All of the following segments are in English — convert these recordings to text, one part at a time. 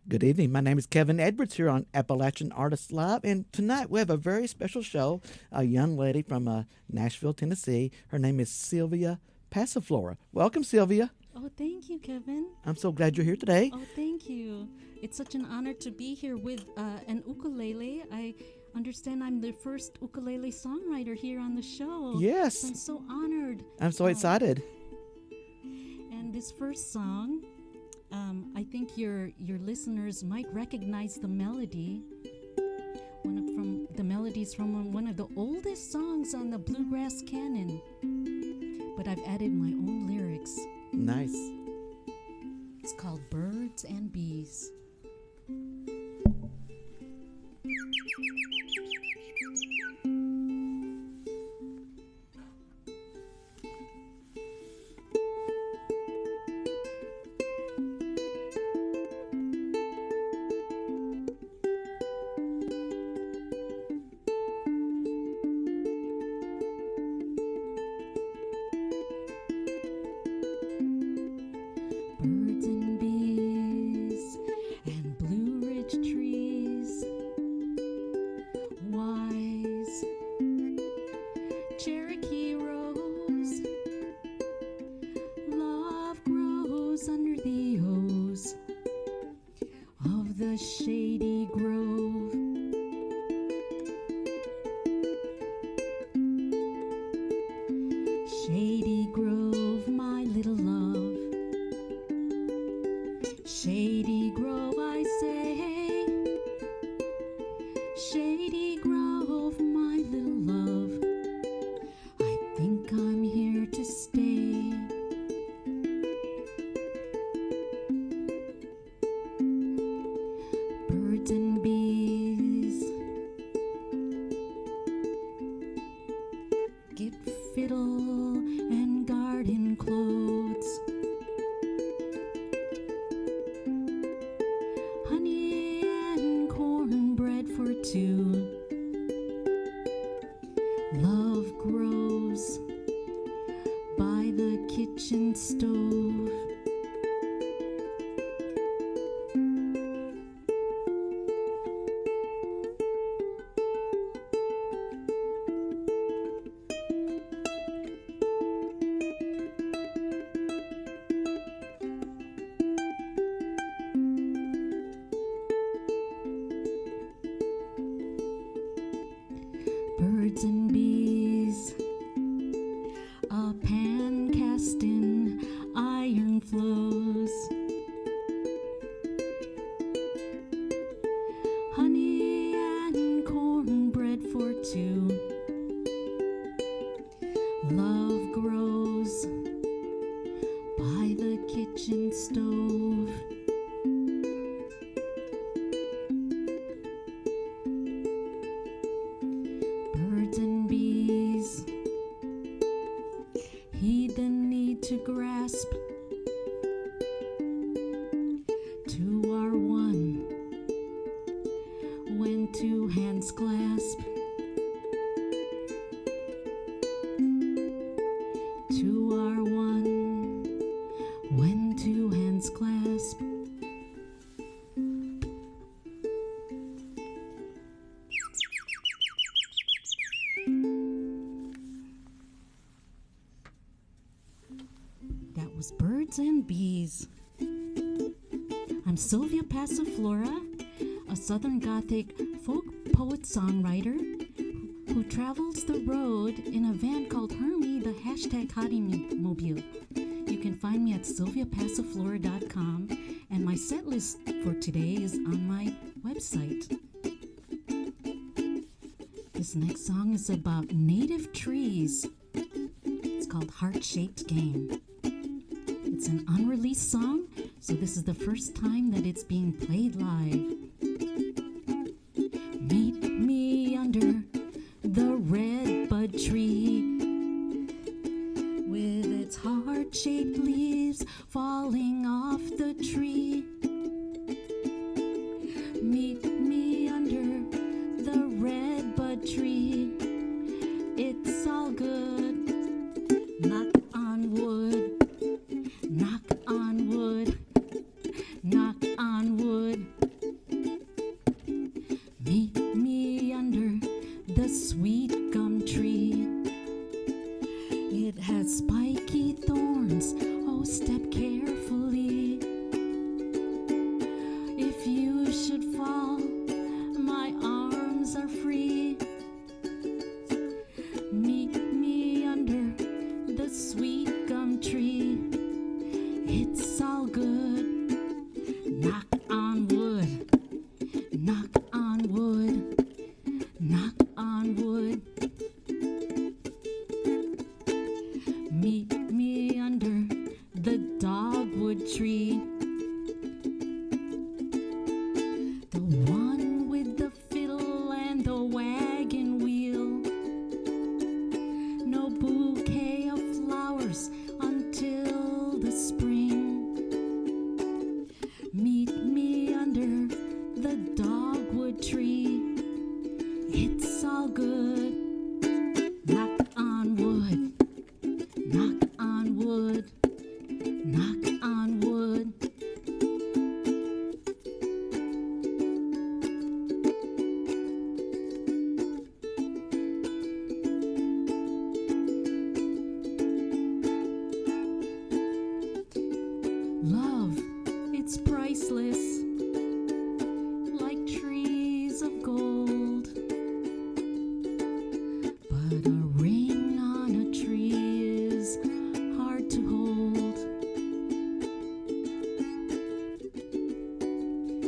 Good evening. My name is Kevin Edwards here on Appalachian Artists Live, and tonight we have a very special show. A young lady from Nashville, Tennessee. Her name is Silvia Passiflora. Welcome, Silvia. Oh, thank you, Kevin. I'm so glad you're here today. Oh, thank you. It's such an honor to be here with an ukulele. I understand I'm the first ukulele songwriter here on the show. Yes. I'm so honored. I'm so excited. And this first song, I think your listeners might recognize the melody. The melodies from one of the oldest songs on the bluegrass canon. But I've added my own lyrics. Nice. It's called Birds and Bees. Birds and bees and Blue Ridge trees, wise Cherokee rose, love grows under the oaks of the shady grove. Shady grove, my little love. Shady Grove, I say. Shady Grove, my little love. I think I'm here to stay. Birds and bees, get fiddle and garden clothes. Honey and cornbread for two. Love grows by the kitchen stove. Birds and bees, a pan cast in iron flows. Honey and cornbread for two. Love grows by the kitchen stove. Birds and bees heed the need to grasp. Two are one when two hands clasp. Two are one when two hands clasp. That was Birds and Bees. I'm Silvia Passiflora, a Southern Gothic folk poet-songwriter who travels the road in a van called Hermie, the hashtag Hottie Mobile. You can find me at silviapassiflora.com, and my set list for today is on my website. This next song is about native trees. It's called Heart-Shaped Game. It's an unreleased song, so this is the first time that it's being played live. Meet me under the redbud tree with its heart-shaped leaves falling off the tree. Meet me under the redbud tree. It's all good. Knock on wood. Knock on wood. Knock on wood.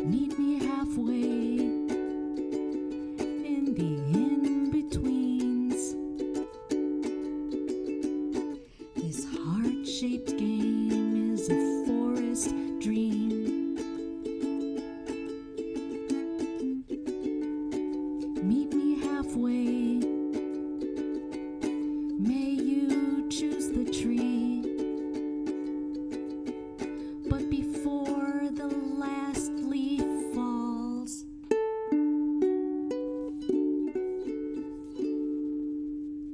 Meet me halfway in the in-betweens. This heart-shaped game is a forest dream. Meet me halfway. May you choose the tree. But before the last leaf falls,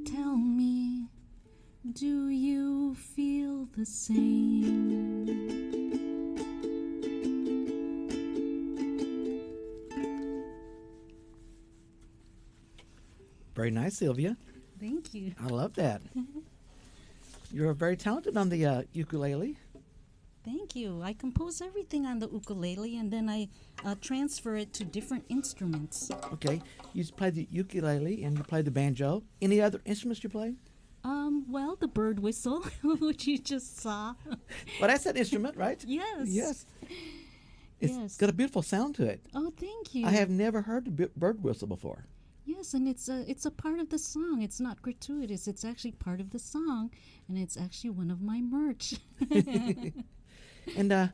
tell me, do you feel the same? Very nice, Sylvia. Thank you. I love that. You're very talented on the ukulele. Thank you. I compose everything on the ukulele and then I transfer it to different instruments. Okay, you play the ukulele and you play the banjo. Any other instruments you play? Well, the bird whistle, which you just saw. Well, that's an instrument, right? Yes. Yes. It's Yes. got a beautiful sound to it. Oh, thank you. I have never heard the bird whistle before. Yes, and it's a part of the song. It's not gratuitous. It's actually part of the song, and it's actually one of my merch. And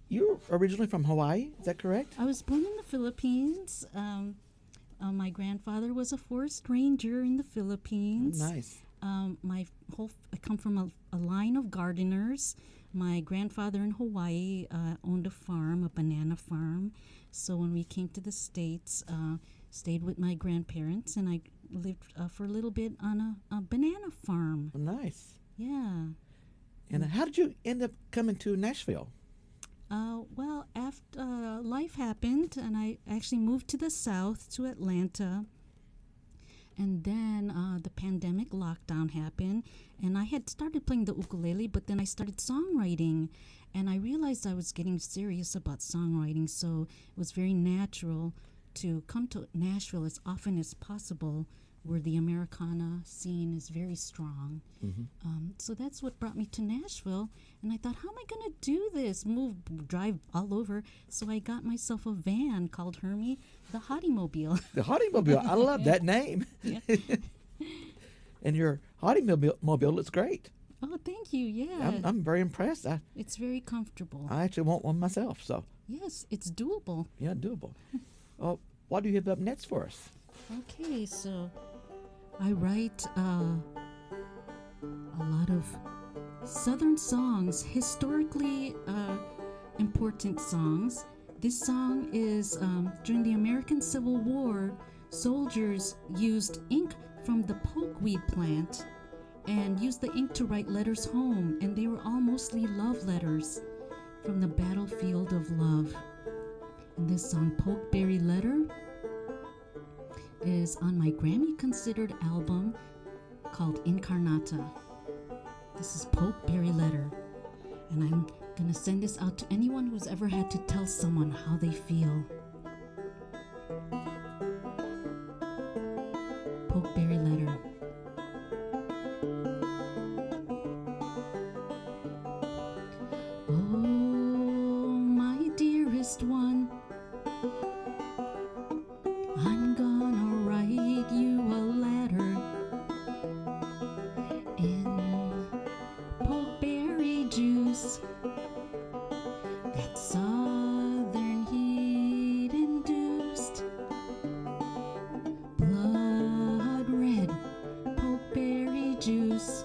you're originally from Hawaii, is that correct? I was born in the Philippines. My grandfather was a forest ranger in the Philippines. Nice. I come from a line of gardeners. My grandfather in Hawaii owned a farm, a banana farm. So when we came to the States, stayed with my grandparents, and I lived for a little bit on a banana farm. Oh, nice. Yeah. And how did you end up coming to Nashville? Well, after life happened, and I actually moved to the South, to Atlanta. And then the pandemic lockdown happened, and I had started playing the ukulele, but then I started songwriting, and I realized I was getting serious about songwriting, so it was very natural to come to Nashville as often as possible, where the Americana scene is very strong. So that's what brought me to Nashville, and I thought, how am I going to do this? Drive all over. So I got myself a van called Hermie, the Hottymobile. The Hottymobile. I love that name. Yeah. And your Hottymobile looks great. Oh, thank you. Yeah. I'm very impressed. It's very comfortable. I actually want one myself, so Yes, it's doable. yeah, doable. What do you have up next for us? Okay, so I write a lot of Southern songs, historically important songs. This song is during the American Civil War, soldiers used ink from the pokeweed plant and used the ink to write letters home, and they were all mostly love letters from the battlefield of love. And this song, Pokeberry Letter, is on my Grammy-considered album called Incarnata. This is Pokeberry Letter, and I'm gonna send this out to anyone who's ever had to tell someone how they feel. Pokeberry Letter. Oh, my dearest one, I'm gonna write you a letter in pokeberry juice. That southern heat induced blood red pokeberry juice.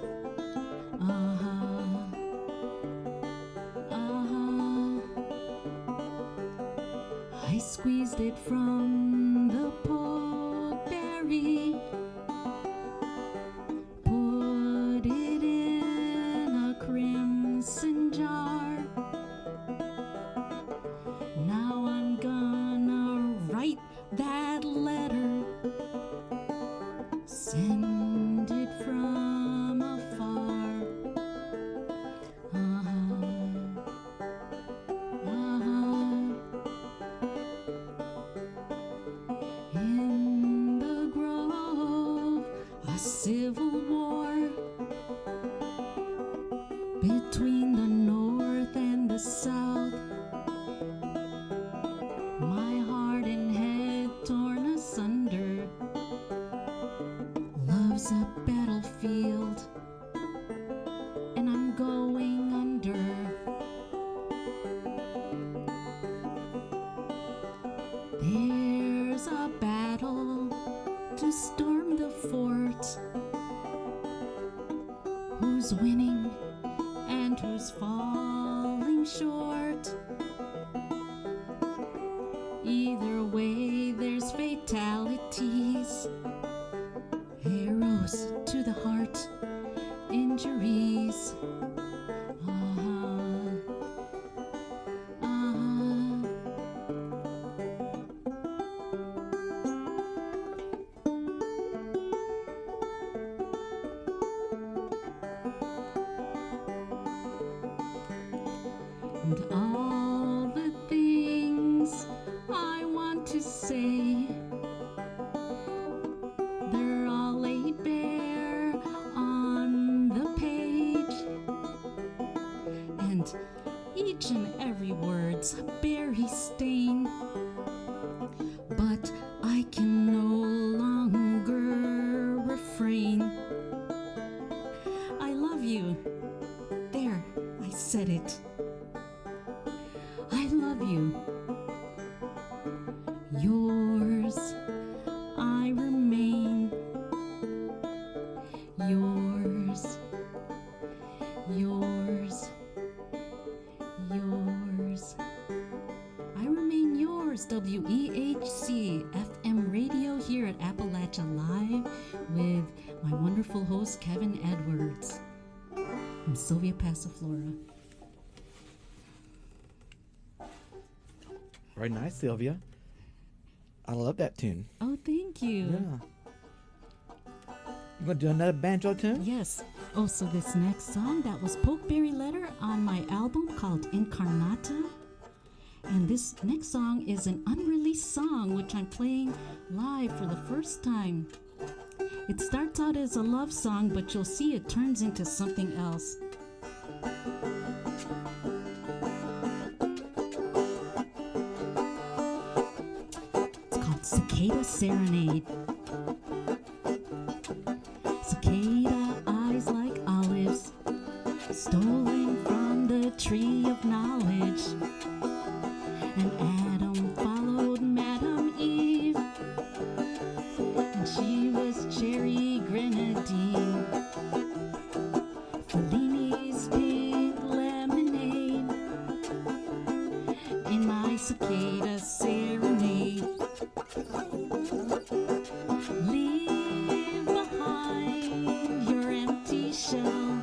I squeezed it from the pokeberry, put it in a crimson jar. Now I'm gonna write that letter, send it from afar. In the grove my heart and head torn asunder. Love's a battlefield, and I'm going under. There's a battle to storm the fort. Who's winning and who's falling short? Either way, there's fatalities, arrows to the heart, injuries. And all the things I want to say, they're all laid bare on the page, and each and every word's a berry stain. But I can no longer refrain. I love you. There, I said it. I love you. Yours, I remain. Yours, yours, yours. I remain yours. WEHC FM Radio here at Appalachian Live with my wonderful host, Kevin Edwards. I'm Silvia Passiflora. Very nice, Sylvia. I love that tune. Oh, thank you. Yeah. You going to do another banjo tune? Yes. Oh, so this next song, that was Pokeberry Letter on my album called Incarnata. And this next song is an unreleased song, which I'm playing live for the first time. It starts out as a love song, but you'll see it turns into something else. Cicada Serenade. Cicada eyes like olives, stolen from the tree of knowledge. And Adam followed Madam Eve, and she was cherry grenadine. Fellini's pink lemonade in my cicada serenade. Leave behind your empty shell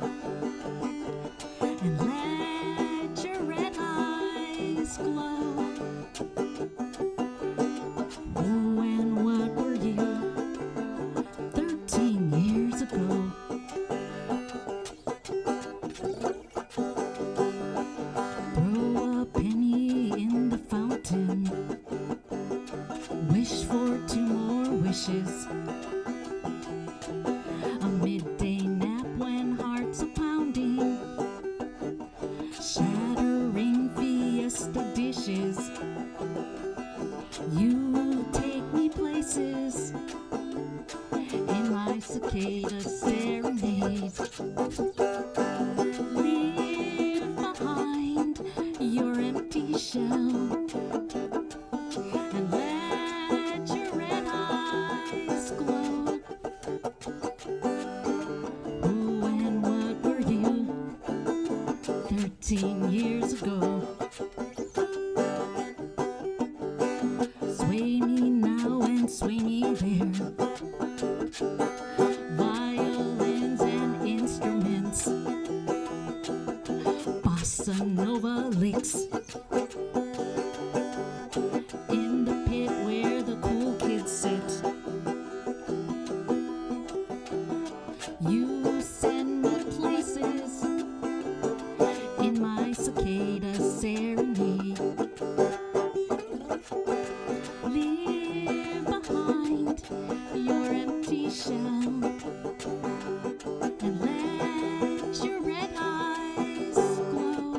and let your red eyes glow. Oh, and what were you 13 years ago? Throw a penny in the fountain, wish for 2 more wishes. A midday nap when hearts are pounding, shattering fiesta dishes. You take me places in my cicada serenade. Leave behind your empty shell and let your red eyes glow. Who and what were you 13 years ago? Sway me now and sway me there. Violins and instruments, bossa nova licks. In the pit where the cool kids sit, you send me places in my cicada serenade. Leave behind your empty shell and let your red eyes glow.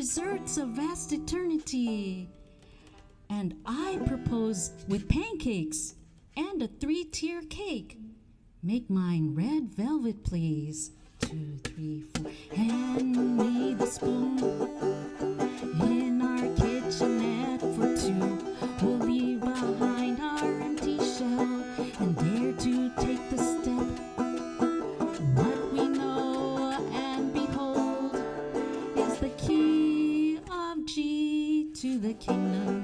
desserts of vast eternity. And I propose with pancakes and a 3-tier cake. Make mine red velvet, please. 2, 3, 4. Hand me the spoon. In our kitchenette for two, we'll leave behind our empty shell and dare to take the step. What we know and behold is the key of G to the kingdom.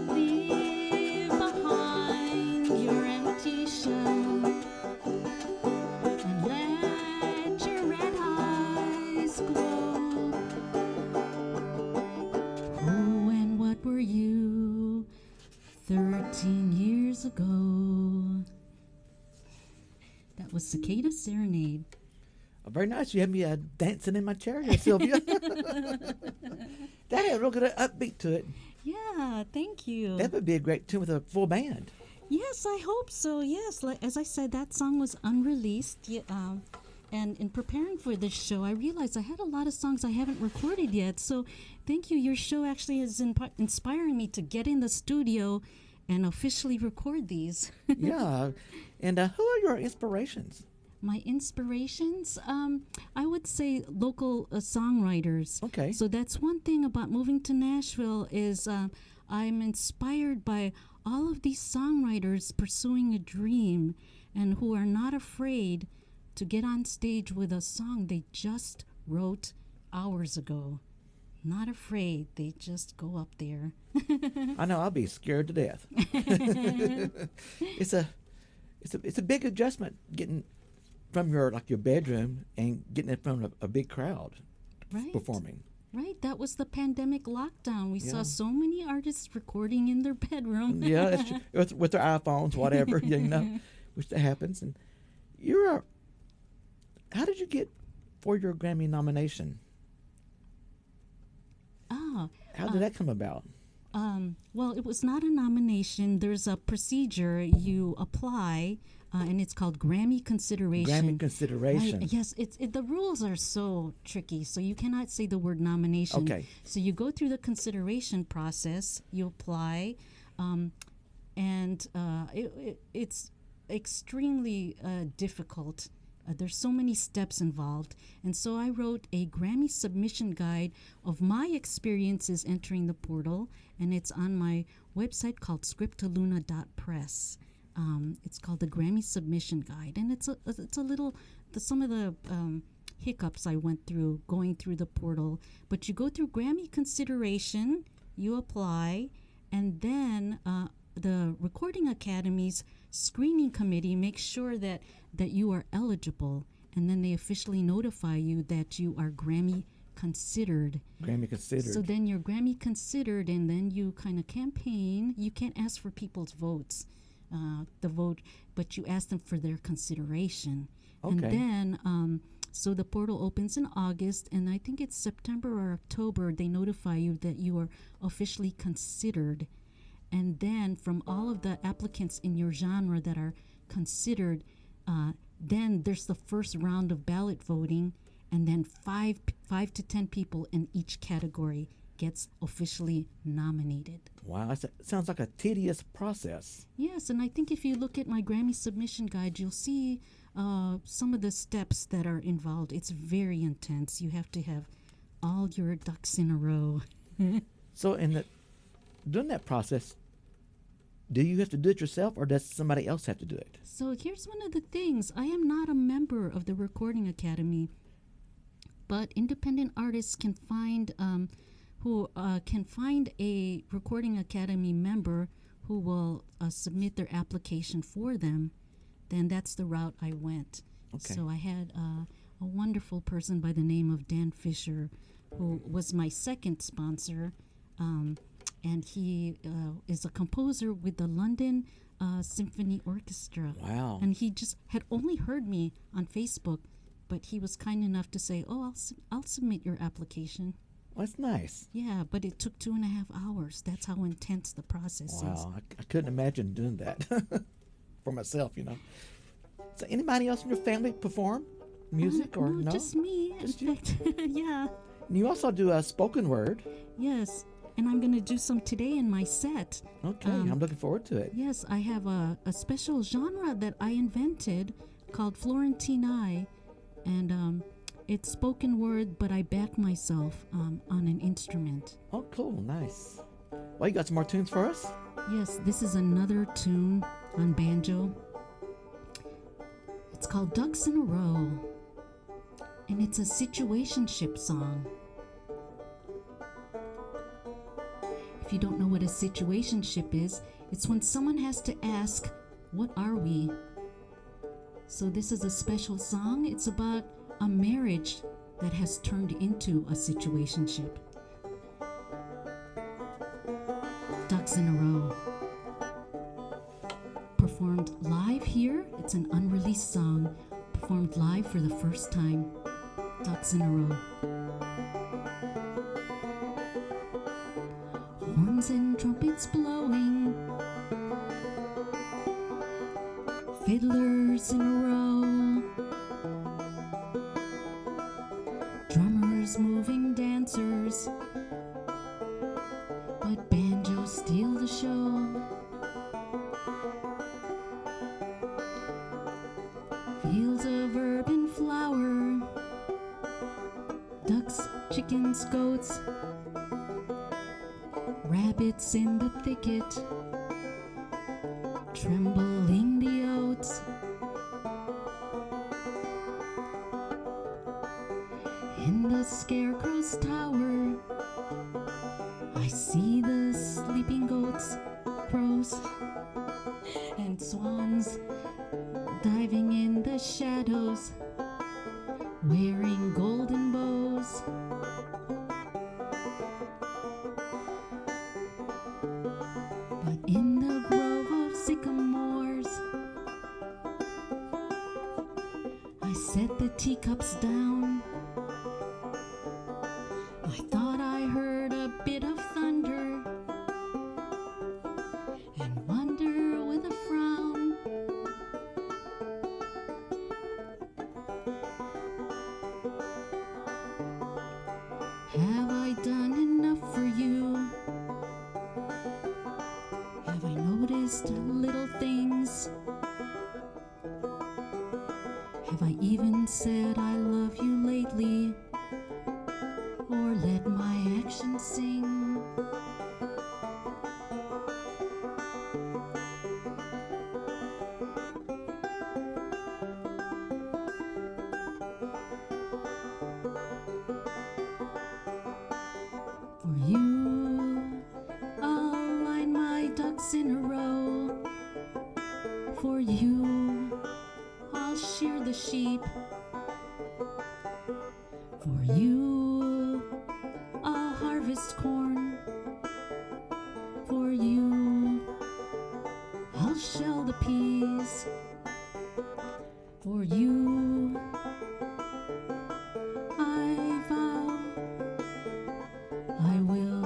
Leave behind your empty shell and let your red eyes glow. Oh, and what were you 13 years ago? That was Cicada Serenade. Oh, very nice. You had me dancing in my chair here, Sylvia. That had a real good upbeat to it. Yeah, thank you. That would be a great tune with a full band. Yes, I hope so. Yes, as I said, that song was unreleased. And in preparing for this show, I realized I had a lot of songs I haven't recorded yet. So thank you. Your show actually is inspiring me to get in the studio and officially record these. Yeah. And who are your inspirations? My inspirations, I would say local songwriters. Okay. So that's one thing about moving to Nashville is I'm inspired by all of these songwriters pursuing a dream and who are not afraid to get on stage with a song they just wrote hours ago. Not afraid. They just go up there. I know I'll be scared to death. It's a big adjustment getting from your bedroom and getting it from a big crowd Right. performing. Right. That was the pandemic lockdown. We Yeah. saw so many artists recording in their bedroom. Yeah, that's true. With their iPhones, whatever, which that happens. And how did you get for your Grammy nomination? How did that come about? Well, it was not a nomination. There's a procedure you apply, and it's called Grammy consideration. Grammy consideration. Right. Yes, the rules are so tricky, so you cannot say the word nomination. Okay. So you go through the consideration process, you apply, and it's extremely difficult. There's so many steps involved. And so I wrote a Grammy submission guide of my experiences entering the portal, and it's on my website called scriptaluna.press. It's called the Grammy Submission Guide, and it's a little some of the hiccups I went through going through the portal. But you go through Grammy consideration, you apply, and then the Recording Academy's screening committee makes sure that you are eligible, and then they officially notify you that you are Grammy considered. Grammy considered. So then you're Grammy considered, and then you kind of campaign. You can't ask for people's votes, but you ask them for their consideration. Okay. And then, so the portal opens in August, and I think it's September or October, they notify you that you are officially considered. And then from all of the applicants in your genre that are considered, then there's the first round of ballot voting, and then five to 10 people in each category gets officially nominated. Wow, that sounds like a tedious process. Yes, and I think if you look at my Grammy submission guide, you'll see some of the steps that are involved. It's very intense. You have to have all your ducks in a row. So during that process, do you have to do it yourself, or does somebody else have to do it? So here's one of the things. I am not a member of the Recording Academy, but independent artists can find a Recording Academy member who will submit their application for them. Then that's the route I went. Okay. So I had a wonderful person by the name of Dan Fisher, who was my second sponsor. And he is a composer with the London Symphony Orchestra. Wow. And he just had only heard me on Facebook, but he was kind enough to say, I'll submit your application. Well, that's nice. Yeah, but it took 2.5 hours. That's how intense the process is. Wow, I couldn't imagine doing that for myself, So anybody else in your family perform? music or no? Just me. Just in you? fact, yeah. You also do a spoken word. Yes. And I'm going to do some today in my set. Okay, I'm looking forward to it. Yes, I have a special genre that I invented called Florentine Eye. And it's spoken word, but I back myself on an instrument. Oh, cool, nice. Well, you got some more tunes for us? Yes, this is another tune on banjo. It's called Ducks in a Row. And it's a situationship song. If you don't know what a situationship is, it's when someone has to ask, what are we? So this is a special song. It's about a marriage that has turned into a situationship. Ducks in a Row. Performed live here. It's an unreleased song. Performed live for the first time. Ducks in a Row. Horns and trumpets blowing, fiddlers in a row, drummers moving dancers, but banjos steal the show. Fields of herb and flower, ducks, chickens, goats, rabbits in the thicket, trembling the oats. In the scarecrow's tower, I see the sleeping goats, crows, and swans diving in the shadows, wearing golden bows. In the grove of sycamores, I set the teacups down. I thought I heard a bit of thunder and wonder with a frown. Have I done enough for you? Have I noticed little things? Have I even said I love you lately? Or let my actions sing? For you, I'll line my ducks in a row. For you, I'll shear the sheep. For you, I'll harvest corn. For you, I'll shell the peas. For you, I vow I will.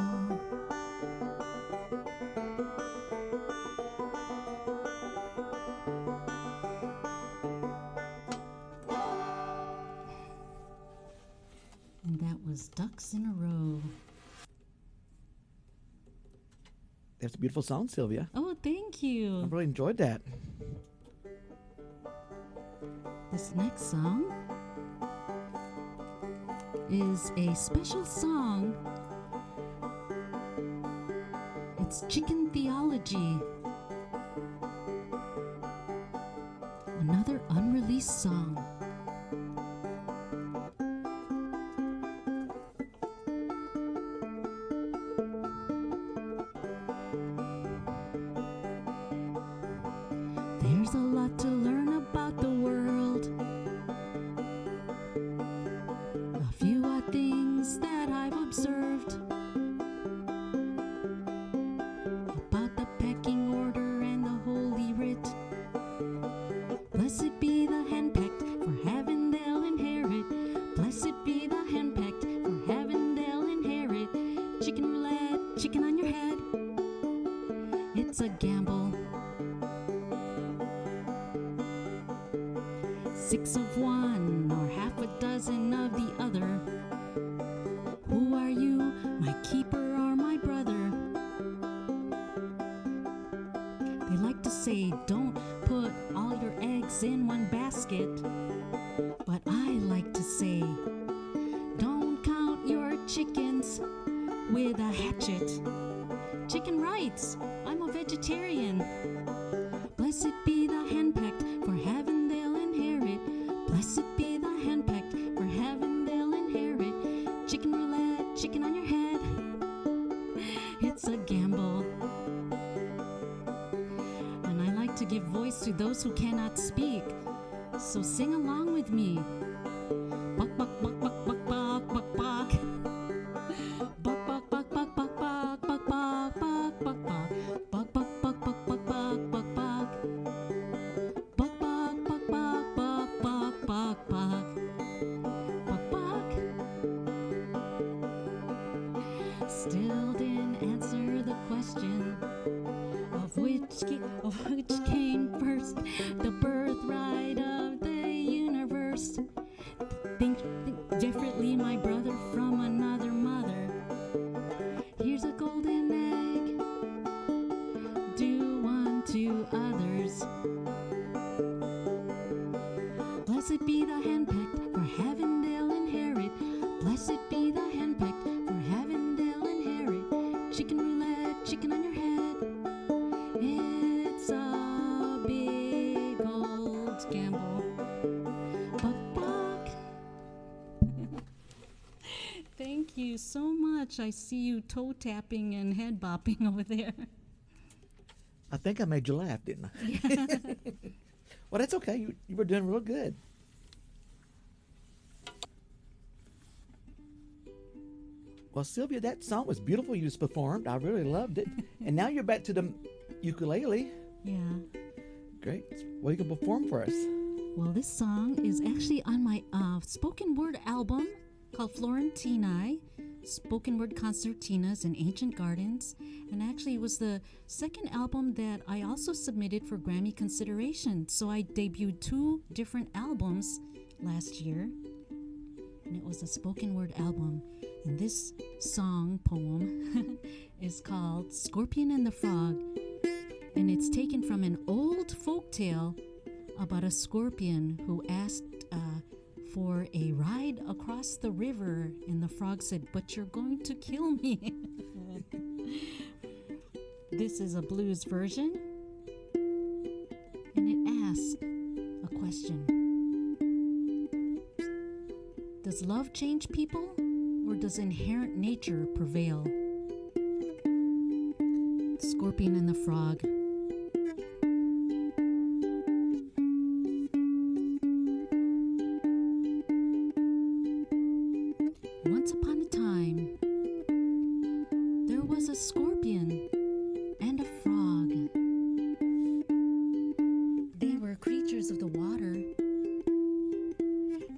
And that was Ducks in a Row. That's a beautiful song, Sylvia. Oh, thank I you. really enjoyed that. This next song is a special song. It's Chicken Theology. Another unreleased song. There's a lot to learn about the world. A few odd things that I've observed about the pecking order and the holy writ. Blessed be the hand-packed, for heaven they'll inherit. Blessed be the hand-packed, for heaven they'll inherit. Chicken roulette, chicken on your head. It's a gamble. 6 of one or half say don't put all your eggs in one basket. But I like to say don't count your chickens with a hatchet. Chicken rights, I'm a vegetarian. Blessed be the handpicked, for heaven they'll inherit. Blessed be the handpicked, for heaven they'll inherit. Chicken roulette, chicken on your head. It's a gamble. And I like to give voice to those who cannot speak. So sing along with me. Buck, buck, buck, buck, buck, buck, buck, buck. Buck, buck, buck, buck, buck, buck, buck, buck, buck, buck, buck. Buck, buck, buck, buck, buck, buck, buck, buck. Buck, buck, buck, buck, buck, buck, buck, buck. Buck, buck. Still didn't answer the question of which came first, the birthright of the universe. Think differently, my brother, from another mother. Here's a golden egg. Do unto others. Blessed be the handpicked, for heaven they'll inherit. Blessed be the handpicked, for heaven they'll inherit. Chicken roulette, chicken on your head. It's a big old gamble. Buck, buck. Thank you so much. I see you toe tapping and head bopping over there. I think I made you laugh, didn't I? Well, that's okay. You were doing real good. Well, Sylvia, that song was beautiful you just performed. I really loved it. And now you're back to the ukulele. Yeah. Great. What are you going to perform for us? Well, this song is actually on my spoken word album called Florentinae, Spoken Word Concertinas in Ancient Gardens. And actually, it was the second album that I also submitted for Grammy consideration. So I debuted 2 different albums last year. And it was a spoken word album. And this song poem is called Scorpion and the Frog. And it's taken from an old folk tale about a scorpion who asked for a ride across the river. And the frog said, "But you're going to kill me." This is a blues version. And it asks a question. Does love change people, or does inherent nature prevail? Scorpion and the Frog. Once upon a time, there was a scorpion and a frog. They were creatures of the water.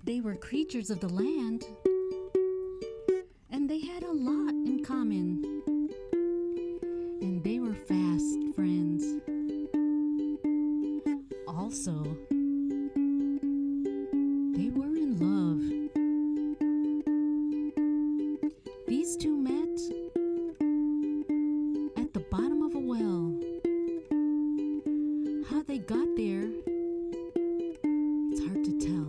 They were creatures of the land. And they had a lot in common. And they were fast friends. Also, they were in love. These two met at the bottom of a well. How they got there, it's hard to tell.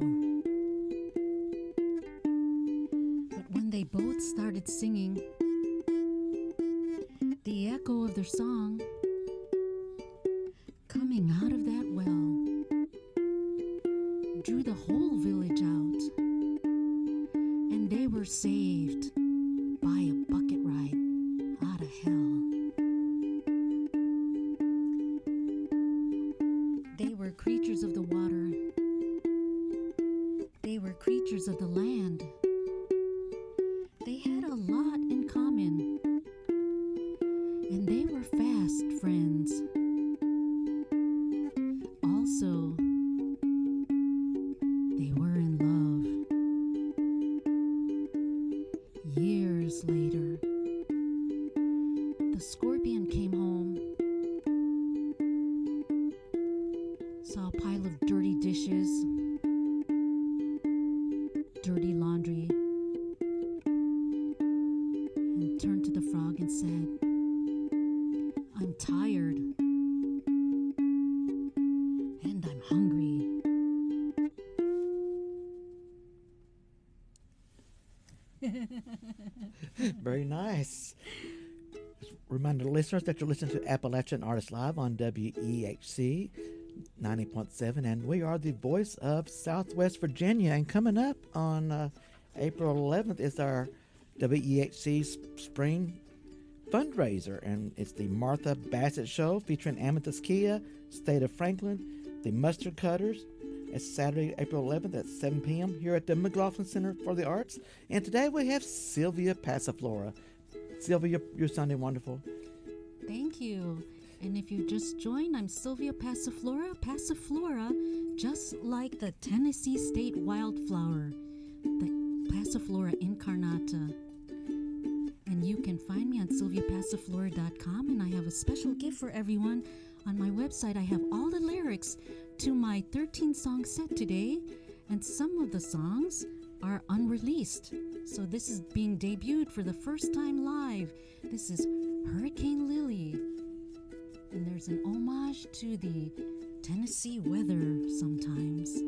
But when they both started singing, the echo of their song coming out of that well drew the whole village out, and they were saved by a bucket ride out of hell. They were creatures of the water. They were creatures of the land. They had a lot in common, and they were fast friends. Also, they were in love. Years later, the scorpion came home, saw a pile of dirty dishes, dirty laundry, and turned to the frog and said, "I'm tired. Very nice. Remind the listeners that you're listening to Appalachian Artists Live on WEHC 90.7, and we are the voice of Southwest Virginia. And coming up on April 11th is our WEHC Spring fundraiser, and it's the Martha Bassett Show featuring Amethyst Kia, State of Franklin, the Mustard Cutters. It's Saturday, April 11th at 7 p.m. here at the McLaughlin Center for the Arts. And today we have Silvia Passiflora. Silvia, you're sounding wonderful. Thank you. And if you just joined, I'm Silvia Passiflora. Passiflora, just like the Tennessee state wildflower, the Passiflora incarnata. And you can find me on silviapassiflora.com, and I have a special gift for everyone. On my website, I have all the lyrics to my 13-song set today, and some of the songs are unreleased. So this is being debuted for the first time live. This is Hurricane Lily. And there's an homage to the Tennessee weather sometimes.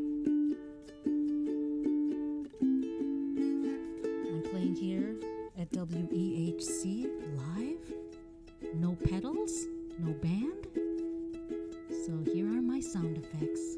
I'm playing here at WEHC live. No pedals, no band. So here are my sound effects.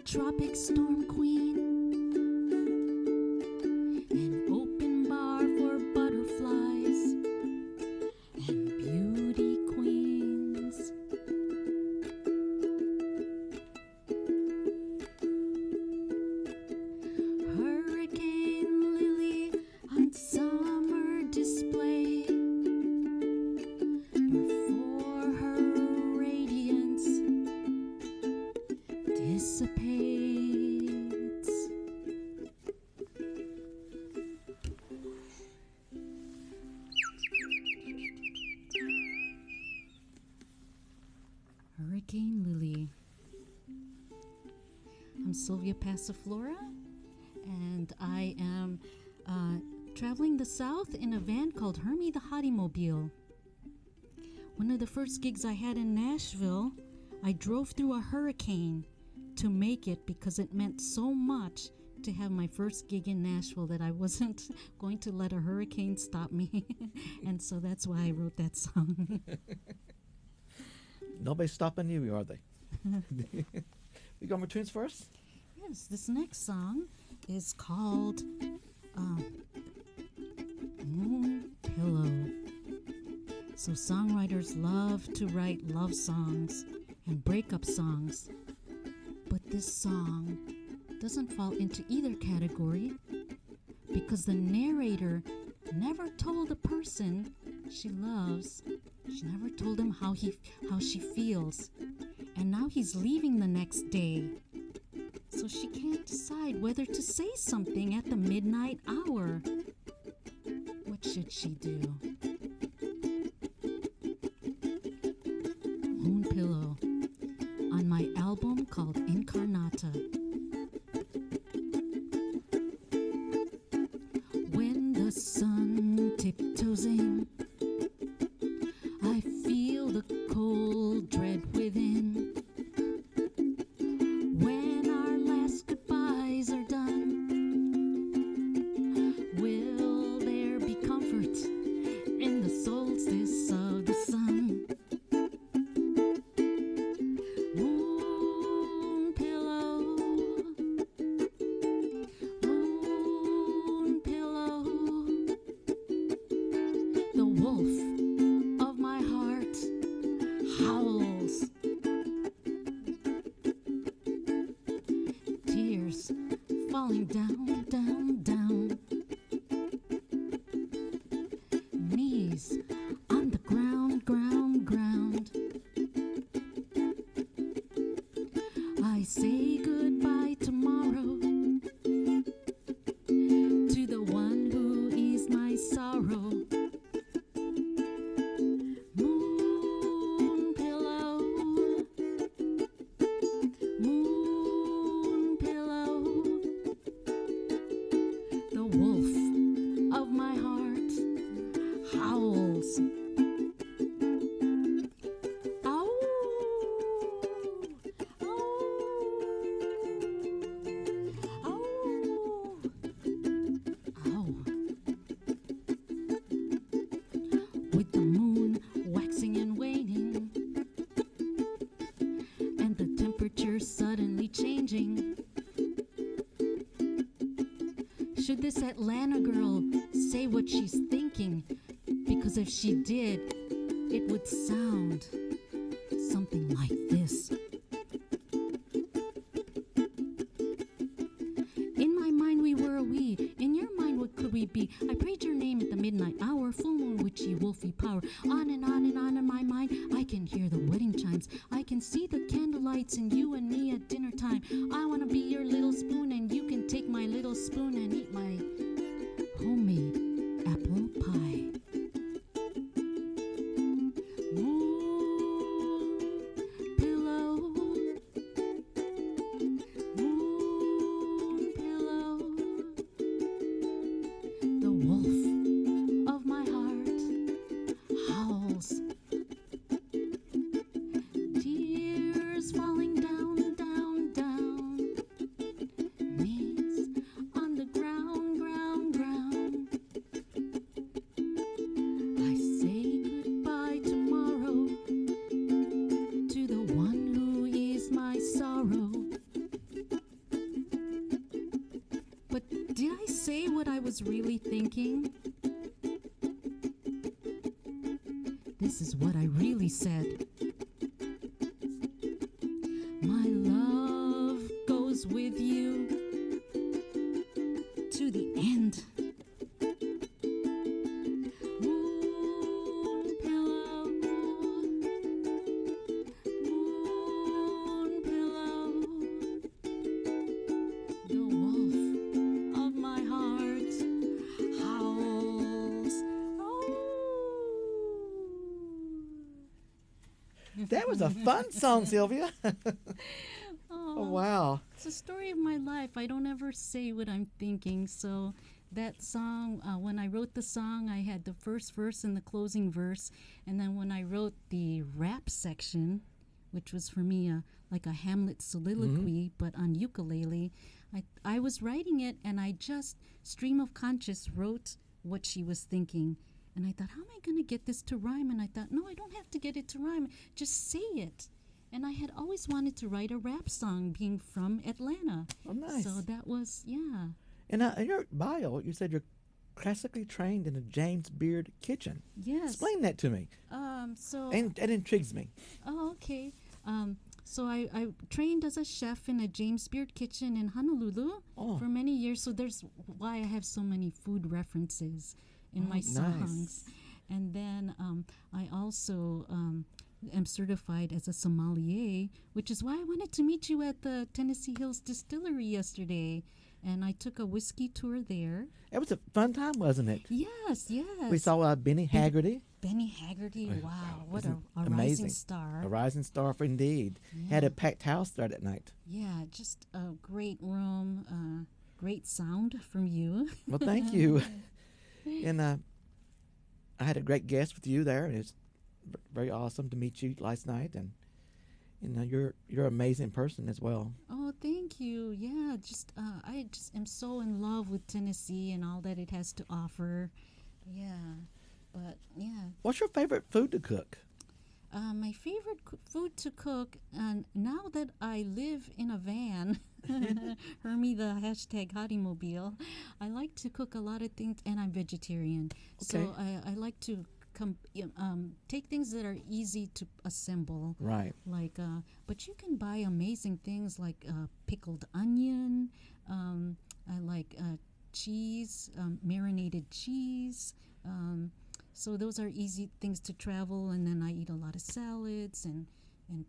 Tropic storm queen, an open bar for butterflies and beauty queens. Hurricane Lily on summer display, before her radiance dissipates. Hurricane Lily. I'm Silvia Passiflora, and I am traveling the South in a van called Hermie the Hottymobile. One of the first gigs I had in Nashville, I drove through a hurricane to make it because it meant so much to have my first gig in Nashville that I wasn't going to let a hurricane stop me. And so that's why I wrote that song. Nobody's stopping you, are they? We got more tunes for us? Yes, this next song is called Moon Pillow. So songwriters love to write love songs and breakup songs, but this song doesn't fall into either category because the narrator never told the person she loves, she never told him how she feels, and now he's leaving the next day. So she can't decide whether to say something at the midnight hour. What should she do? Moon Pillow on my album called Incarnata. Should this Atlanta girl say what she's thinking? Because if she did, it would sound something like this. In my mind we were a we. In your mind what could we be? I prayed your name at the midnight hour. Full moon, witchy, wolfy power. On and on and on in my mind. I can hear the wedding chimes. I can see the candlelights and you and me at dinner time. I want to be your little spoon and you can take my little spoon and eat my homemade apple pie. Really thinking? This is what I really said. My love goes with you to the end. Moon pillow, the wolf of my heart howls. That was a fun song, Sylvia. Oh, wow. It's the story of my life. I don't ever say what I'm thinking. So that song, when I wrote the song, I had the first verse and the closing verse. And then when I wrote the rap section, which was for me like a Hamlet soliloquy, but on ukulele, I was writing it and I just, stream of conscious, wrote what she was thinking. And I thought, how am I going to get this to rhyme? And I thought, no, I don't have to get it to rhyme. Just say it. And I had always wanted to write a rap song, being from Atlanta. Oh, nice. So that was, yeah. And in your bio, you said you're classically trained in a James Beard kitchen. Yes. Explain that to me. And that intrigues me. Oh, okay. So I trained as a chef in a James Beard kitchen in Honolulu for many years. So there's why I have so many food references in my songs. Nice. And then I also am certified as a sommelier, which is why I wanted to meet you at the Tennessee Hills Distillery yesterday. And I took a whiskey tour there. It was a fun time, wasn't it? Yes, yes. We saw Benny Haggerty. Benny Haggerty, wow, what a amazing. rising star. A rising star, for indeed. Yeah. Had a packed house there that night. Yeah, just a great room, great sound from you. Well, thank you. And I had a great guest with you there, and it's very awesome to meet you last night. And you're an amazing person as well. Oh, thank you. Yeah, I just am so in love with Tennessee and all that it has to offer. Yeah, but yeah. What's your favorite food to cook? My favorite food to cook, now that I live in a van, Hermie the hashtag Hottymobile, I like to cook a lot of things, and I'm vegetarian. Okay. So I like to take things that are easy to assemble. Right. Like, but you can buy amazing things like pickled onion. I like cheese, marinated cheese. So those are easy things to travel. And then I eat a lot of salads and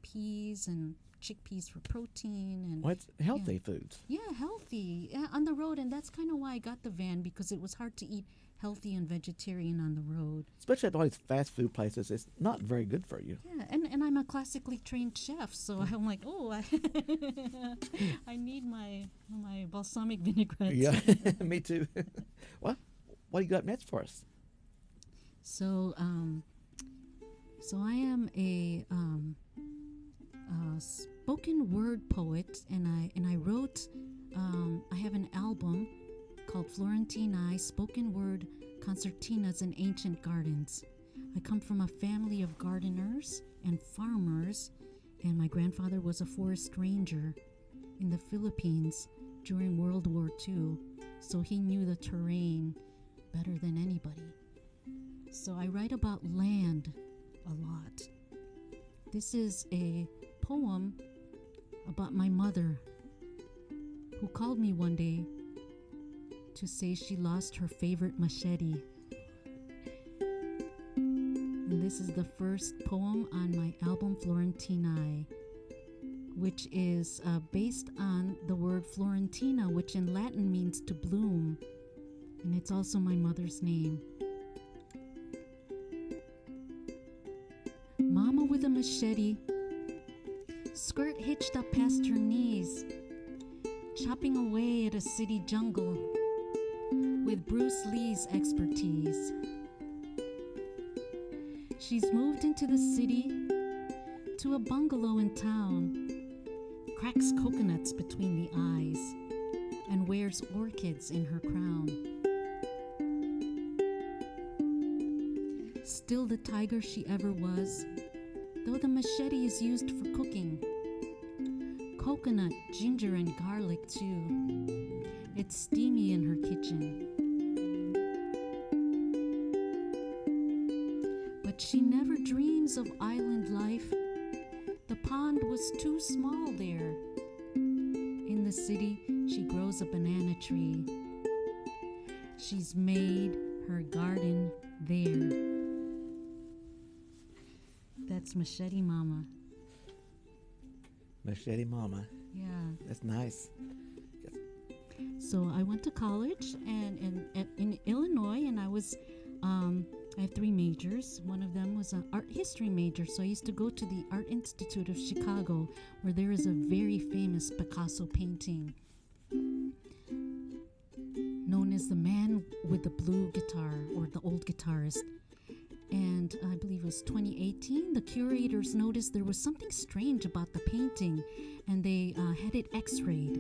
peas and chickpeas for protein. And What's healthy foods? Yeah, healthy. Yeah, on the road. And that's kind of why I got the van, because it was hard to eat healthy and vegetarian on the road. Especially at all these fast food places, it's not very good for you. Yeah, and I'm a classically trained chef, so I'm like, I need my balsamic vinaigrette. Yeah, me too. Well, what do you got next for us? So I am a spoken word poet, and I wrote. I have an album called Florentine Eye Spoken Word Concertinas in Ancient Gardens. I come from a family of gardeners and farmers, and my grandfather was a forest ranger in the Philippines during World War II. so he knew the terrain better than anybody. So I write about land a lot. This is a poem about my mother, who called me one day to say she lost her favorite machete. And this is the first poem on my album Florentinae, which is based on the word Florentina, which in Latin means to bloom, and it's also my mother's name. Mama with a machete, skirt hitched up past her knees, chopping away at a city jungle with Bruce Lee's expertise. She's moved into the city to a bungalow in town, cracks coconuts between the eyes, and wears orchids in her crown. Still the tiger she ever was, though the machete is used for cooking. Coconut, ginger, and garlic too. It's steamy in her kitchen. But she never dreams of island life. The pond was too small there. In the city, she grows a banana tree. She's made her garden there. That's Machete Mama. Machete Mama. Yeah. That's nice. So I went to college and in Illinois, and I was I have 3 majors. One of them was an art history major. So I used to go to the Art Institute of Chicago, where there is a very famous Picasso painting known as The Man with the Blue Guitar, or The Old Guitarist. And I believe it was 2018, the curators noticed there was something strange about the painting, and they had it x-rayed.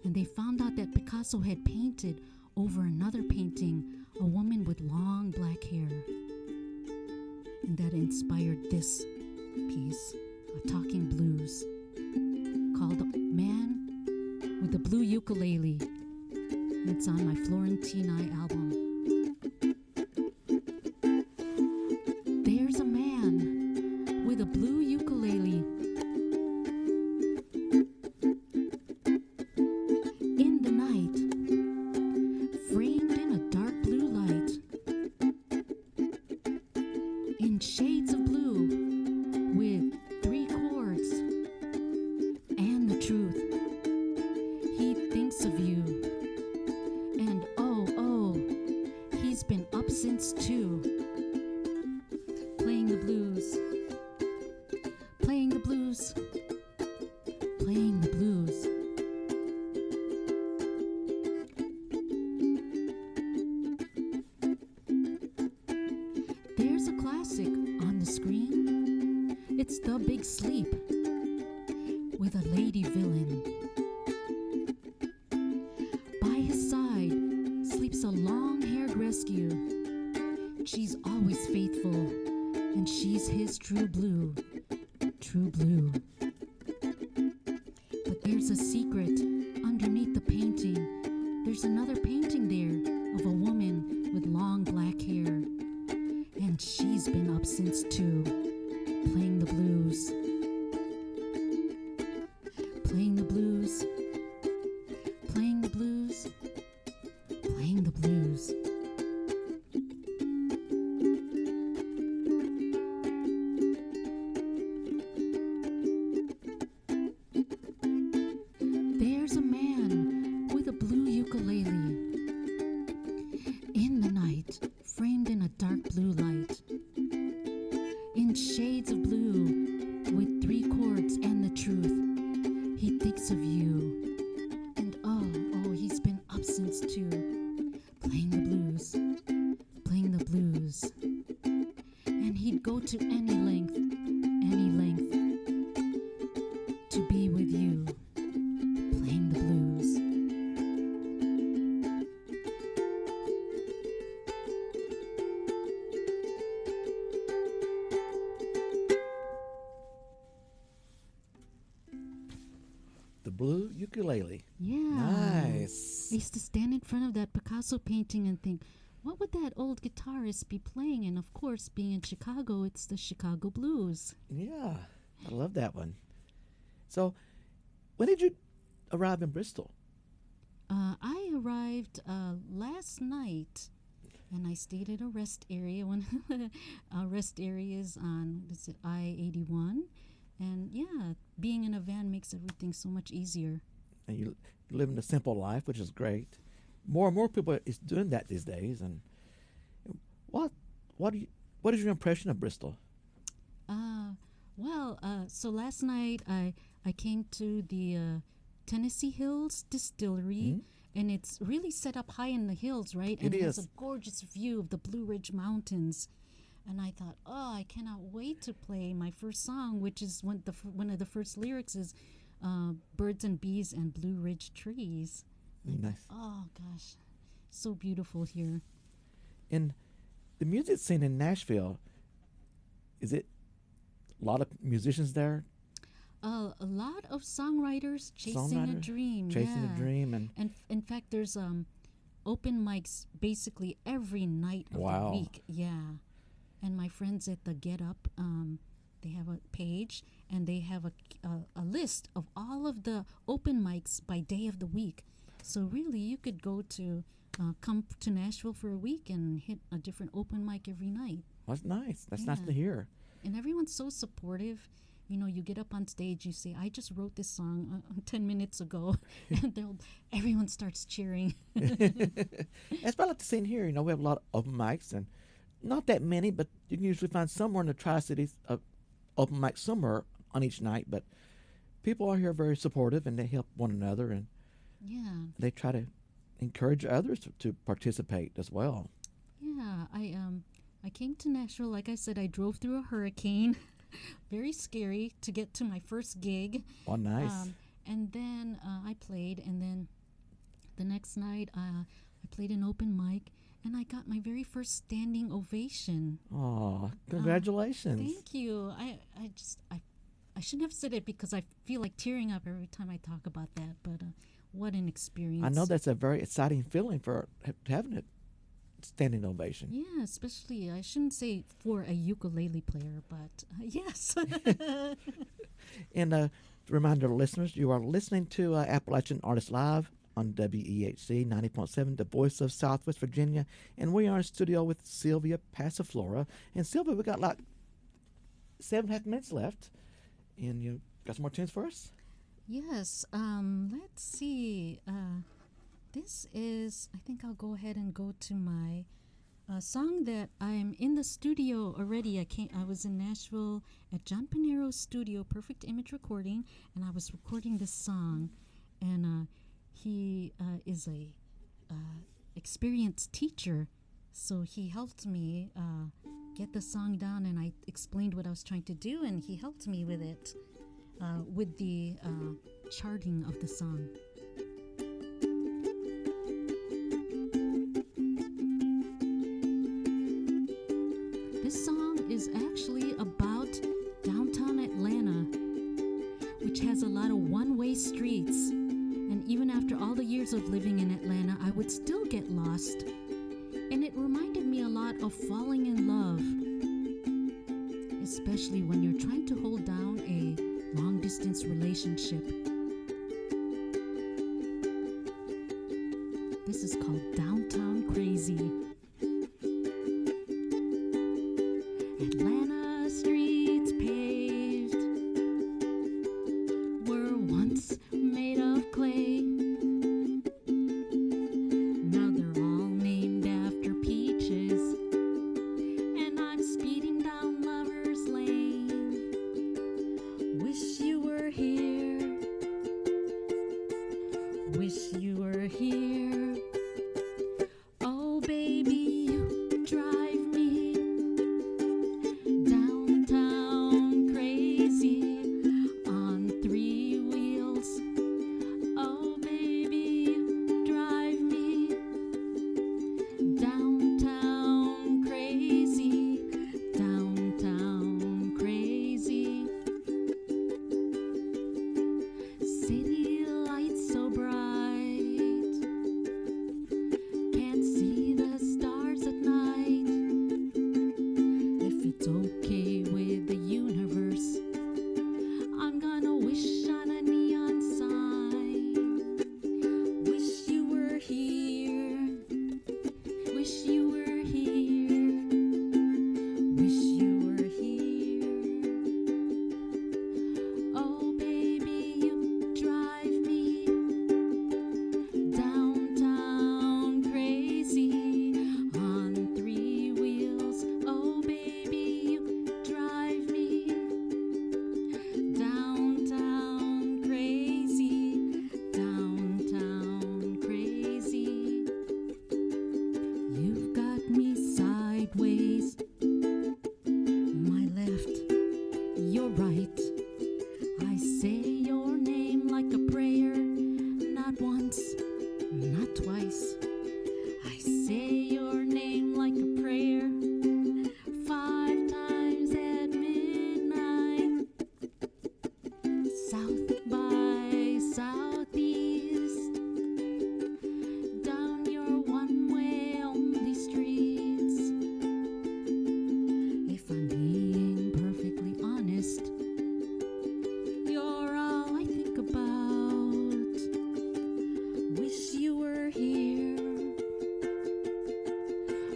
And they found out that Picasso had painted over another painting a woman with long black hair. And that inspired this piece, a talking blues, called Man with the Blue Ukulele. It's on my Florentinae album. There's a man with a blue ukulele in the night, framed in a dark blue light, in shades of blue, with 3 chords and the truth. He thinks of you, and oh, he's been up since 2. Playing the blues, playing the blues, playing the blues. There's a classic on the screen. It's The Big Sleep with a lady villain. By his side sleeps a long-haired rescue. She's always faithful, and she's his true blue, true blue. But there's a secret underneath the painting. There's another painting there of a woman with long black hair, and she's been up since 2, playing the blues, playing the blues, playing the blues, playing the blues. There's a man with a blue ukulele in the night, framed in a dark blue light, in shades of blue, with 3 chords and the truth. He thinks of you, and oh, he's been up since 2, playing the blues, playing the blues. And he'd go to any length to be with you, playing the blues. The blue ukulele. Yeah. Nice. I used to stand in front Picasso painting and think, what would that old guitarist be playing? And of course, being in Chicago, it's the Chicago Blues. Yeah, I love that one. So, when did you arrive in Bristol? I arrived last night, and I stayed at a rest area. One rest area is on I-81, and yeah, being in a van makes everything so much easier. And you living a simple life, which is great. More and more people is doing that these days. And what is your impression of Bristol? So last night I came to the Tennessee Hills Distillery, and it's really set up high in the hills, right? And it has a gorgeous view of the Blue Ridge Mountains. And I thought, oh, I cannot wait to play my first song, which is one of the first lyrics is birds and bees and Blue Ridge trees. Nice. Oh gosh, so beautiful here. And the music scene in Nashville, is it a lot of musicians there? A lot of songwriters chasing a dream. Chasing a dream. And in fact, there's open mics basically every night of the week. Yeah. And my friends at the Get Up, they have a page, and they have a list of all of the open mics by day of the week. So really, you could go to come to Nashville for a week and hit a different open mic every night. That's nice. That's nice to hear. And everyone's so supportive. You know, you get up on stage, you say, I just wrote this song 10 minutes ago. And everyone starts cheering. That's about like the scene here. You know, we have a lot of open mics, and not that many, but you can usually find somewhere in the Tri-Cities open mic somewhere on each night. But people are here very supportive, and they help one another, and they try to encourage others to participate as well. Yeah, I came to Nashville. Like I said, I drove through a hurricane. Very scary to get to my first gig. Oh, nice. And then I played, and then the next night I played an open mic, and I got my very first standing ovation. Oh, congratulations. Thank you. I shouldn't have said it because I feel like tearing up every time I talk about that, but what an experience. I know that's a very exciting feeling for having a standing ovation. Yeah, especially, I shouldn't say for a ukulele player, but yes. And to remind our listeners, you are listening to Appalachian Artists Live on WEHC 90.7, the voice of Southwest Virginia. And we are in studio with Silvia Passiflora. And Silvia, we got like 7.5 minutes left. And you got some more tunes for us? Yes. Let's see. This is, I think I'll go ahead and go to my song that I'm in the studio already. I was in Nashville at John Pinero's studio, Perfect Image Recording, and I was recording this song. And he is a experienced teacher, so he helped me get the song down, and I explained what I was trying to do, and he helped me with it, with the charting of the song. This song is actually about downtown Atlanta, which has a lot of one-way streets. And even after all the years of living in Atlanta, I would still get lost. And it reminded me a lot of falling in love, especially when you're trying to hold down a long-distance relationship. This is called Downtown Crazy. Atlanta streets paved were once made of clay. Now they're all named after peaches, and I'm speeding down Lover's Lane. Wish you were here. Wish you were here.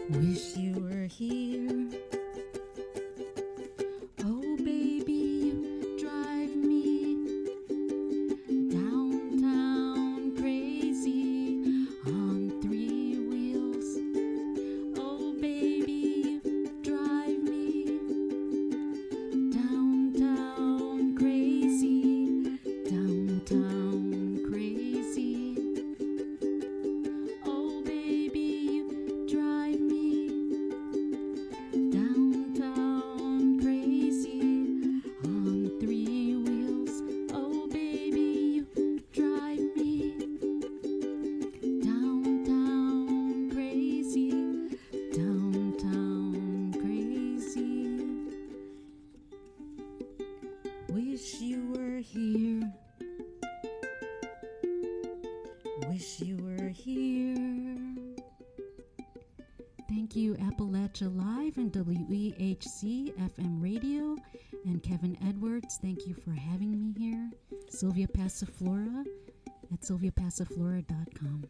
Wish you were here. Oh, baby, you drive me downtown crazy on three wheels. Oh, baby, you drive me downtown crazy, downtown crazy. Oh, baby, you drive me downtown crazy on three wheels. Oh, baby, you drive me downtown crazy, downtown crazy. Wish you were here. Wish you were here. Thank you, Appalachia Live and WEHC FM Radio, and Kevin Edwards. Thank you for having me here. Silvia Passiflora at silviapassiflora.com.